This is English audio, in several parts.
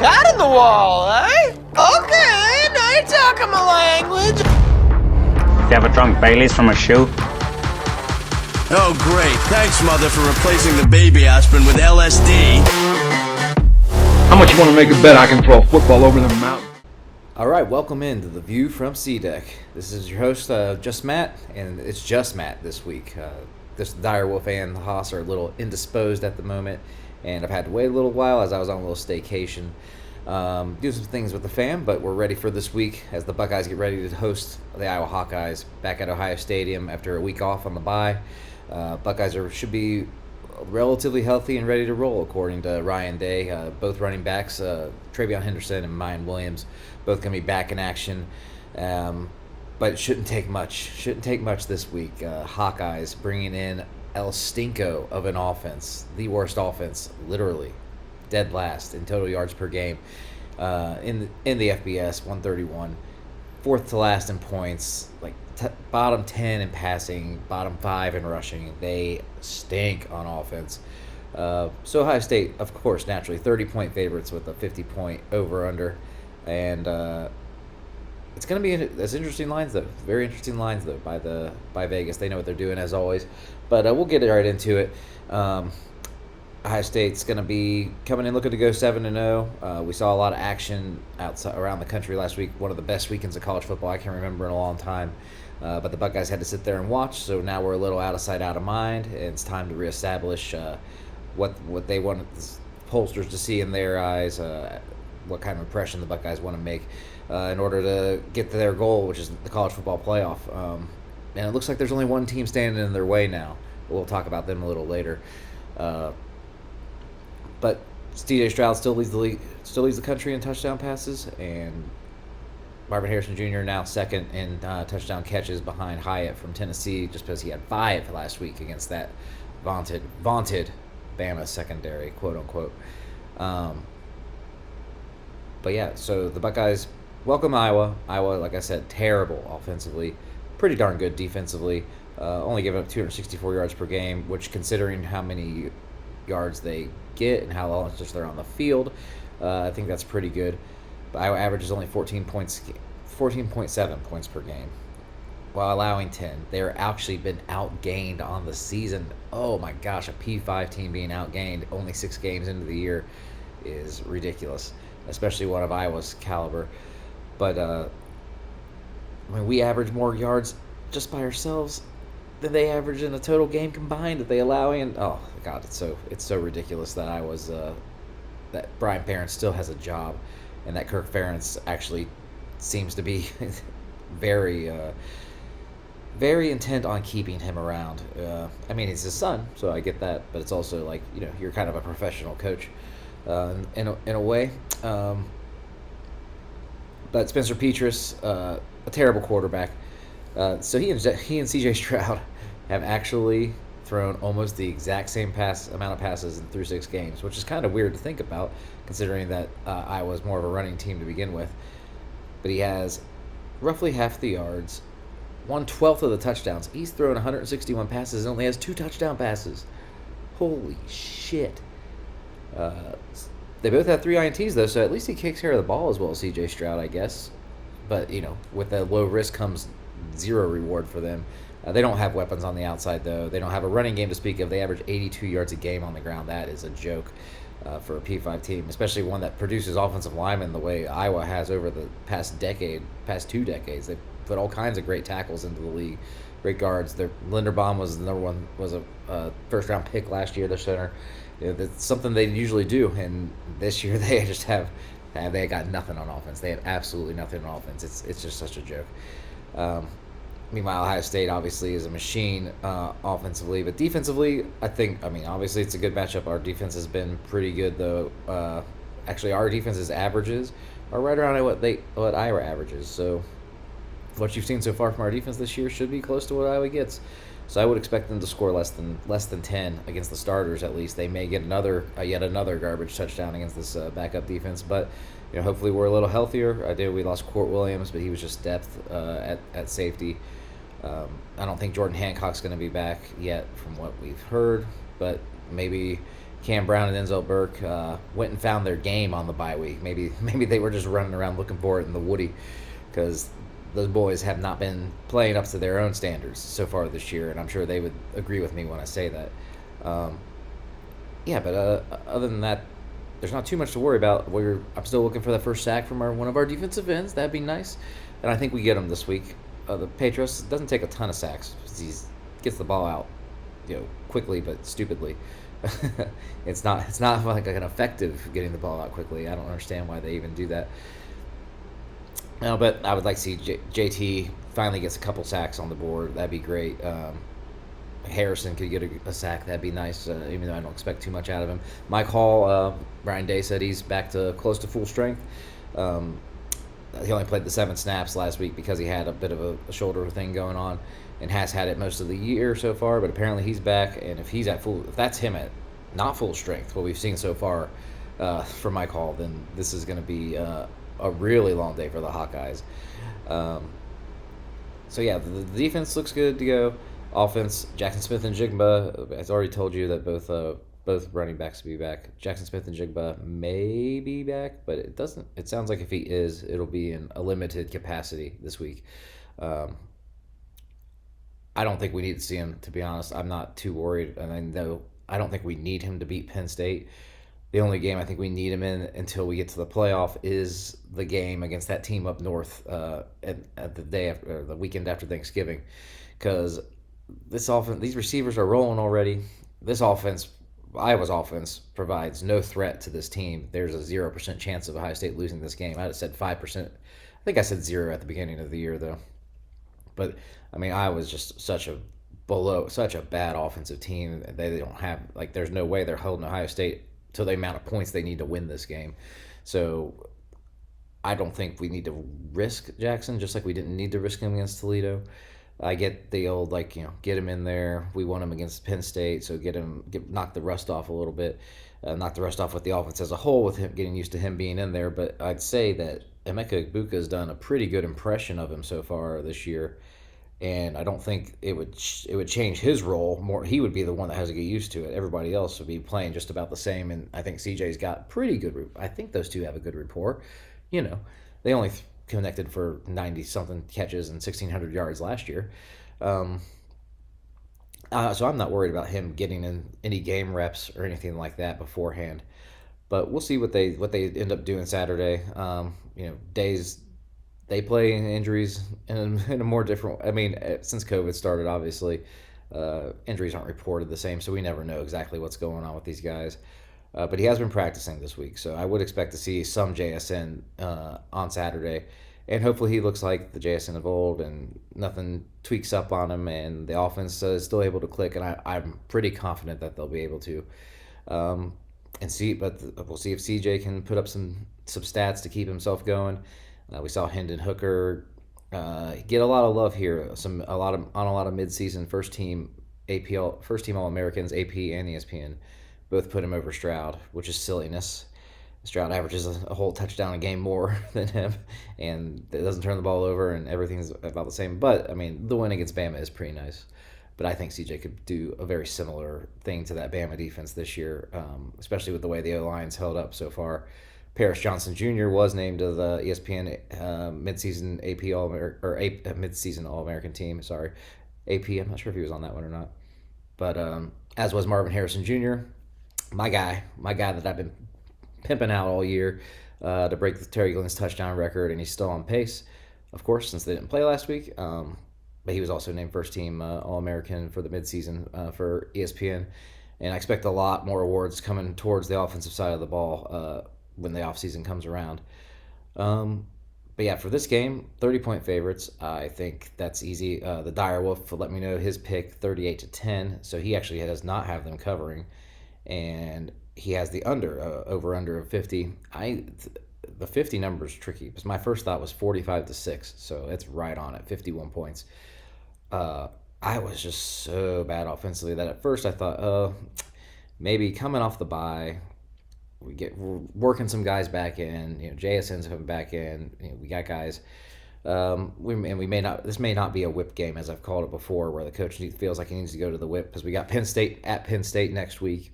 cat in the wall, eh? Okay, now you're talking my language. You ever drunk Baileys from a shoe? Oh, great. Thanks, Mother, for replacing the baby aspirin with LSD. How much you want to make a bet I can throw a football over the mountain? All right, welcome into the View from C-Deck. This is your host, Just Matt, and it's just Matt this week. This Direwolf and Haas are a little indisposed at the moment, and I've had to wait a little while as I was on a little staycation. Do some things with the fam, but we're ready for this week as the Buckeyes get ready to host the Iowa Hawkeyes back at Ohio Stadium after a week off on the bye. Buckeyes should be relatively healthy and ready to roll, according to Ryan Day. Both running backs, Travion Henderson and Mayan Williams, both going to be back in action. But it shouldn't take much. Shouldn't take much this week. Hawkeyes bringing in El Stinko of an offense, the worst offense, literally, dead last in total yards per game. In the FBS, 131, fourth to last in points, like bottom 10 in passing, bottom 5 in rushing. They stink on offense. So Ohio State, of course, naturally 30-point favorites with a 50-point over/under, and it's going to be that's interesting lines though. Very interesting lines though by Vegas. They know what they're doing as always, but we'll get right into it. Ohio State's going to be coming in looking to go 7-0. We saw a lot of action outside around the country last week. One of the best weekends of college football I can remember in a long time. But the Buckeyes had to sit there and watch, so now we're a little out of sight, out of mind, and it's time to reestablish what they want the pollsters to see in their eyes, what kind of impression the Buckeyes want to make in order to get to their goal, which is the college football playoff. And it looks like there's only one team standing in their way now. We'll talk about them a little later. But C.J. Stroud still leads the country in touchdown passes, and Marvin Harrison Jr. now second in touchdown catches behind Hyatt from Tennessee, just because he had 5 last week against that vaunted Bama secondary, quote unquote. But yeah, so the Buckeyes welcome Iowa. Iowa, like I said, terrible offensively, pretty darn good defensively. Only giving up 264 yards per game, which, considering how many yards they get and how long they're on the field, I think that's pretty good. But Iowa averages only 14.7 points per game, while allowing 10. They're actually been outgained on the season. Oh my gosh, a P5 team being outgained only 6 games into the year is ridiculous, especially one of Iowa's caliber. But we average more yards just by ourselves than they average in a total game combined that they allow in. Oh God, it's so ridiculous that that Brian Ferentz still has a job, and that Kirk Ferentz actually seems to be very intent on keeping him around. I mean, he's his son, so I get that, but it's also like, you're kind of a professional coach in a way. But Spencer Petras, a terrible quarterback. So he and C.J. Stroud have actually thrown almost the exact same amount of passes through 6 games, which is kind of weird to think about, considering that Iowa's more of a running team to begin with. But he has roughly half the yards, 1/12 of the touchdowns. He's thrown 161 passes and only has 2 touchdown passes. Holy shit. They both have 3 INTs, though, so at least he takes care of the ball as well as C.J. Stroud, I guess. But, with the low risk comes 0 reward for them. They don't have weapons on the outside, though. They don't have a running game to speak of. They average 82 yards a game on the ground. That is a joke for a P5 team, especially one that produces offensive linemen the way Iowa has over the past 2 decades. They've put all kinds of great tackles into the league, great guards. Linderbaum was the number one, was a first-round pick last year, their center. That's something they usually do, and this year they just they got nothing on offense. They have absolutely nothing on offense. It's just such a joke. Meanwhile, Ohio State obviously is a machine offensively, but defensively, obviously it's a good matchup. Our defense has been pretty good, though. Actually, our defense's averages are right around what Iowa averages. So what you've seen so far from our defense this year should be close to what Iowa gets. So I would expect them to score less than 10 against the starters at least. They may get yet another garbage touchdown against this backup defense, but hopefully we're a little healthier. We lost Court Williams, but he was just depth at safety. I don't think Jordan Hancock's going to be back yet from what we've heard, but maybe Cam Brown and Denzel Burke went and found their game on the bye week. Maybe they were just running around looking for it in the Woody, because those boys have not been playing up to their own standards so far this year, and I'm sure they would agree with me when I say that. But other than that, there's not too much to worry about. I'm still looking for that first sack from one of our defensive ends. That'd be nice, and I think we get them this week. The Patriots doesn't take a ton of sacks. He gets the ball out, quickly but stupidly. It's not like an effective getting the ball out quickly. I don't understand why they even do that. No, but I would like to see JT finally gets a couple sacks on the board. That'd be great. Harrison could get a sack. That'd be nice, even though I don't expect too much out of him. Mike Hall, Brian Day said he's back to close to full strength. He only played the 7 snaps last week because he had a bit of a shoulder thing going on, and has had it most of the year so far. But apparently he's back, and if that's him at not full strength, what we've seen so far from Mike Hall, then this is going to be a really long day for the Hawkeyes. The defense looks good to go. Offense, Jackson Smith and Jigba. I've already told you that both running backs will be back. Jackson Smith and Jigba may be back, but it doesn't. It sounds like if he is, it'll be in a limited capacity this week. I don't think we need to see him, to be honest. I'm not too worried, and I don't think we need him to beat Penn State. The only game I think we need him in until we get to the playoff is the game against that team up north at the day after, or the weekend after Thanksgiving, because these receivers are rolling already. This offense, Iowa's offense, provides no threat to this team. There's a 0% chance of Ohio State losing this game. I'd have said 5%. I think I said 0 at the beginning of the year, though. But Iowa's just such a bad offensive team. They don't have, there's no way they're holding Ohio State to the amount of points they need to win this game. So I don't think we need to risk Jackson, just like we didn't need to risk him against Toledo. I get the old, get him in there. We won him against Penn State, so knock the rust off a little bit. Knock the rust off with the offense as a whole, with him getting used to him being in there. But I'd say that Emeka Egbuka has done a pretty good impression of him so far this year, and I don't think it would change his role more. He would be the one that has to get used to it. Everybody else would be playing just about the same, and I think CJ's got pretty good. I think those two have a good rapport. They only connected for 90-something catches and 1,600 yards last year. So I'm not worried about him getting in any game reps or anything like that beforehand. But we'll see what they end up doing Saturday. Days they play injuries in a more different. Since COVID started, obviously, injuries aren't reported the same, so we never know exactly what's going on with these guys. But he has been practicing this week, so I would expect to see some JSN on Saturday. And hopefully he looks like the JSN of old and nothing tweaks up on him, and the offense is still able to click. And I'm pretty confident that they'll be able to. But we'll see if CJ can put up some stats to keep himself going. We saw Hendon Hooker get a lot of love here. On a lot of midseason first team All-Americans, AP and ESPN both put him over Stroud, which is silliness. Stroud averages a whole touchdown a game more than him, and it doesn't turn the ball over, and everything's about the same. But the win against Bama is pretty nice. But I think CJ could do a very similar thing to that Bama defense this year, especially with the way the O-line's held up so far. Paris Johnson Jr. was named to the ESPN midseason AP midseason All-American team. Sorry, AP. I'm not sure if he was on that one or not. But as was Marvin Harrison Jr., my guy that I've been pimping out all year to break the Terry Glenn's touchdown record, and he's still on pace, of course, since they didn't play last week. But he was also named first team All-American for the midseason for ESPN, and I expect a lot more awards coming towards the offensive side of the ball when the offseason comes around. But yeah, for this game, 30-point favorites. I think that's easy. The Dire Wolf let me know his pick 38-10, so he actually does not have them covering, and he has the over-under of 50. The 50 number is tricky because my first thought was 45-6, so it's right on it, 51 points. I was just so bad offensively that at first I thought, maybe coming off the bye, we're working some guys back in. JSN's coming back in. We got guys. This may not be a whip game, as I've called it before, where the coach feels like he needs to go to the whip, because we got Penn State next week.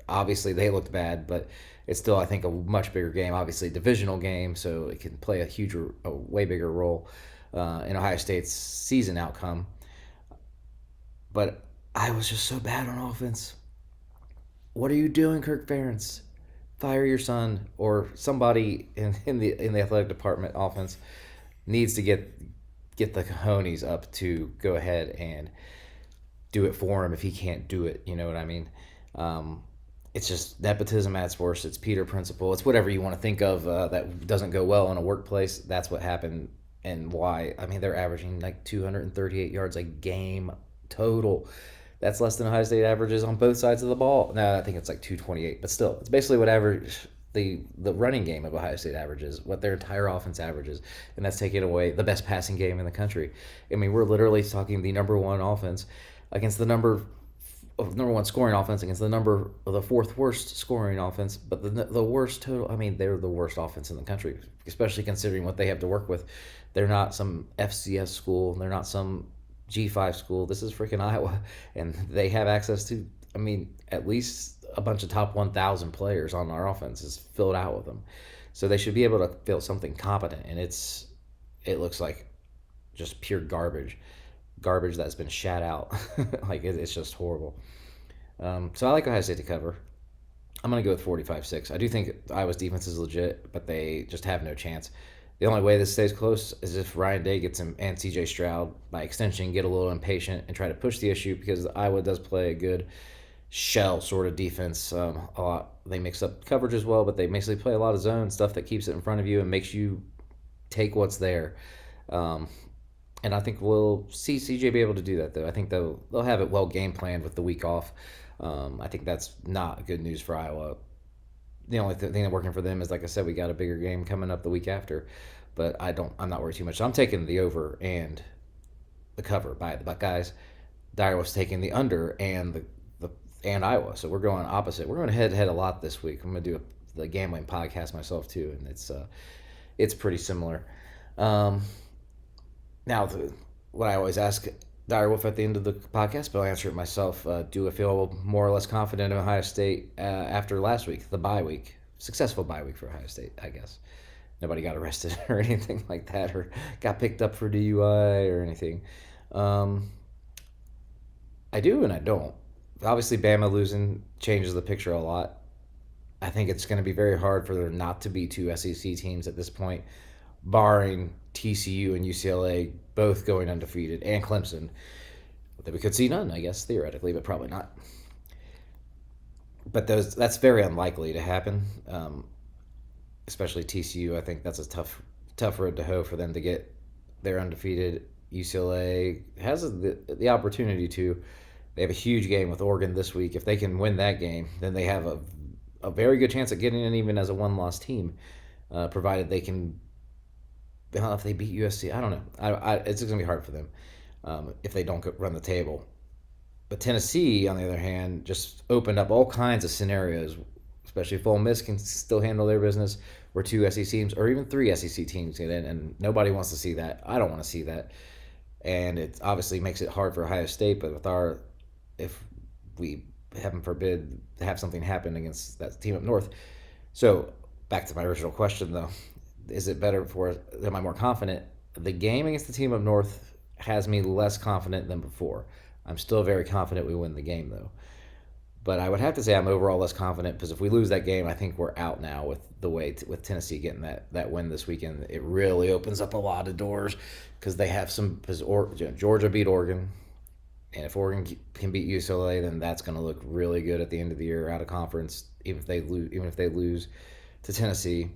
obviously they looked bad, but it's still, I think, a much bigger game. Obviously, divisional game, so it can play a way bigger role in Ohio State's season outcome. But Iowa's just so bad on offense. What are you doing, Kirk Ferentz? Fire your son, or somebody in the athletic department offense needs to get the cojones up to go ahead and do it for him if he can't do it. You know what I mean? It's just nepotism at its worst. It's Peter principle. It's whatever you want to think of that doesn't go well in a workplace. That's what happened and why. I mean, they're averaging like 238 yards a game total. That's less than Ohio State averages on both sides of the ball. No, I think it's like 228, but still, it's basically whatever the running game of Ohio State averages, what their entire offense averages, and that's taking away the best passing game in the country. I mean, we're literally talking the number one offense against the number one scoring offense against the fourth worst scoring offense, but the worst total. I mean, they're the worst offense in the country, especially considering what they have to work with. They're not some FCS school. They're not some G5 school. This is freaking Iowa, and they have access to, I mean, at least a bunch of top 1,000 players on our offense is filled out with them. So they should be able to build something competent, and it looks like just pure garbage that's been shat out. Like, it's just horrible. So I like Ohio State to cover. I'm going to go with 45-6. I do think Iowa's defense is legit, but they just have no chance. The only way this stays close is if Ryan Day gets him and CJ Stroud, by extension, get a little impatient and try to push the issue, because Iowa does play a good shell sort of defense a lot. They mix up coverage as well, but they basically play a lot of zone stuff that keeps it in front of you and makes you take what's there. And I think we'll see CJ be able to do that, though. I think they'll have it well game planned with the week off. I think that's not good news for Iowa. The only thing that's working for them is, like I said, we got a bigger game coming up the week after, but I'm not worried too much. So I'm taking the over and the cover by the Buckeyes. Dyer was taking the under and and Iowa. So we're going opposite. We're going head to head a lot this week. I'm going to do the gambling podcast myself too, and it's pretty similar. Now, what I always ask Dyer Wolf at the end of the podcast, but I'll answer it myself. Do I feel more or less confident in Ohio State after last week, the bye week? Successful bye week for Ohio State, I guess. Nobody got arrested or anything like that, or got picked up for DUI or anything. I do and I don't. Obviously, Bama losing changes the picture a lot. I think it's going to be very hard for there not to be two SEC teams at this point, barring TCU and UCLA both going undefeated, and Clemson. We could see none, I guess, theoretically, but probably not. But that's very unlikely to happen, especially TCU. I think that's a tough road to hoe for them to get there undefeated. UCLA has the opportunity to. They have a huge game with Oregon this week. If they can win that game, then they have a very good chance at getting in even as a one-loss team, provided they can. If they beat USC, I don't know. It's going to be hard for them if they don't run the table. But Tennessee, on the other hand, just opened up all kinds of scenarios, especially if Ole Miss can still handle their business, where two SEC teams or even three SEC teams get in, and nobody wants to see that. I don't want to see that. And it obviously makes it hard for Ohio State, but if we, heaven forbid, have something happen against that team up north. So back to my original question, though. Is it better am I more confident? The game against the team up north has me less confident than before. I'm still very confident we win the game, though. But I would have to say I'm overall less confident, because if we lose that game, I think we're out now with with Tennessee getting that win this weekend. It really opens up a lot of doors, because they have Georgia beat Oregon. And if Oregon can beat UCLA, then that's going to look really good at the end of the year out of conference, even if they lose to Tennessee.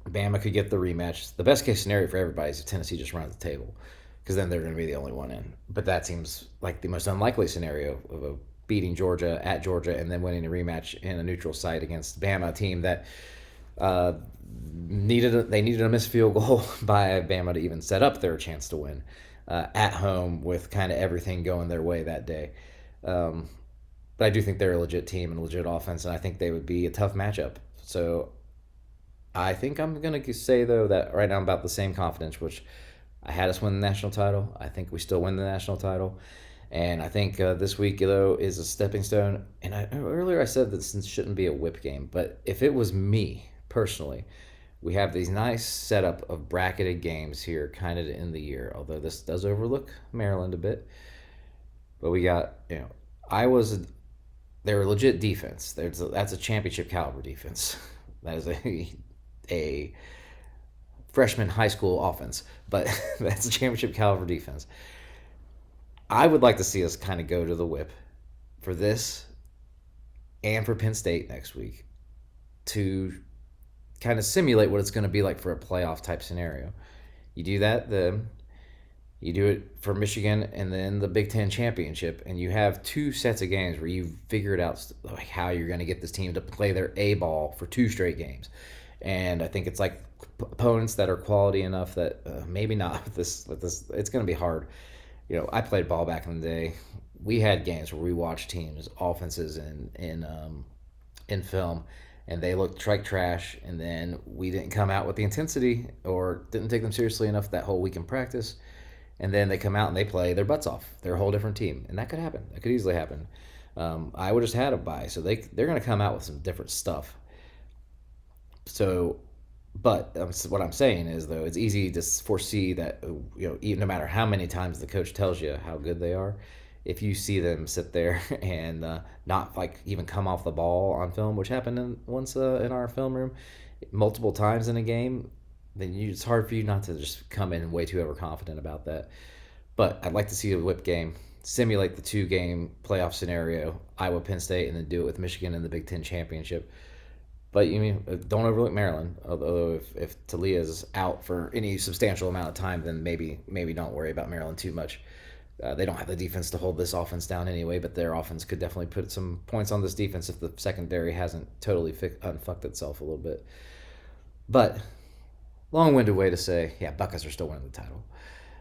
Bama could get the rematch. The best case scenario for everybody is if Tennessee just runs the table, because then they're going to be the only one in. But that seems like the most unlikely scenario of beating Georgia at Georgia and then winning a rematch in a neutral site against Bama, a team that needed a missed field goal by Bama to even set up their chance to win at home, with kind of everything going their way that day. But I do think they're a legit team and a legit offense, and I think they would be a tough matchup. So I think I'm going to say, though, that right now I'm about the same confidence, which I had us win the national title. I think we still win the national title. And I think this week, though, is a stepping stone. And earlier I said that this shouldn't be a whip game, but if it was me personally, we have these nice setup of bracketed games here kind of to end the year, although this does overlook Maryland a bit. But we got, they're a legit defense. That's a championship caliber defense. That is a freshman high school offense, but that's a championship caliber defense. I would like to see us kind of go to the whip for this and for Penn State next week to kind of simulate what it's going to be like for a playoff type scenario. You do that, then you do it for Michigan and then the Big Ten championship, and you have 2 sets of games where you've figured out like how you're going to get this team to play their A ball for 2 straight games. And I think it's like opponents that are quality enough that maybe not with this. It's going to be hard. I played ball back in the day. We had games where we watched teams, offenses in film, and they looked like trash, and then we didn't come out with the intensity or didn't take them seriously enough that whole week in practice, and then they come out and they play their butts off. They're a whole different team, and that could happen. That could easily happen. Iowa just had a bye, so they're going to come out with some different stuff. So, but what I'm saying is, though, it's easy to foresee that, even no matter how many times the coach tells you how good they are, if you see them sit there and not like even come off the ball on film, which happened once in our film room multiple times in a game, then it's hard for you not to just come in way too overconfident about that. But I'd like to see a whip game, simulate the 2-game playoff scenario, Iowa, Penn State, and then do it with Michigan in the Big Ten championship. But don't overlook Maryland. Although if Talia's out for any substantial amount of time, then maybe don't worry about Maryland too much. They don't have the defense to hold this offense down anyway, but their offense could definitely put some points on this defense if the secondary hasn't totally unfucked itself a little bit. But long-winded way to say, yeah, Buckeyes are still winning the title.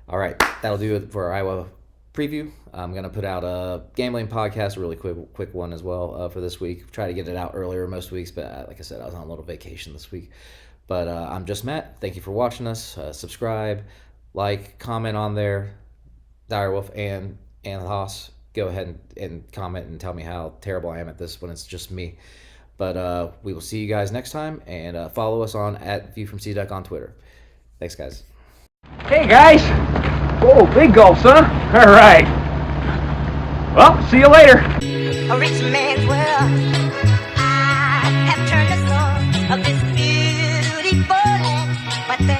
All right, that'll do it for our Iowa preview. I'm going to put out a gambling podcast, a really quick one as well for this week. Try to get it out earlier most weeks, but like I said, I was on a little vacation this week. But I'm just Matt. Thank you for watching us. Subscribe, like, comment on there. Direwolf and Haas, go ahead and comment and tell me how terrible I am at this when it's just me. But we will see you guys next time, and follow us on @ViewFromCDuck on Twitter. Thanks, guys. Hey guys! Whoa, big gulps, huh? All right. Well, see you later. A rich man's world. I have turned the soul of this beautiful land, but the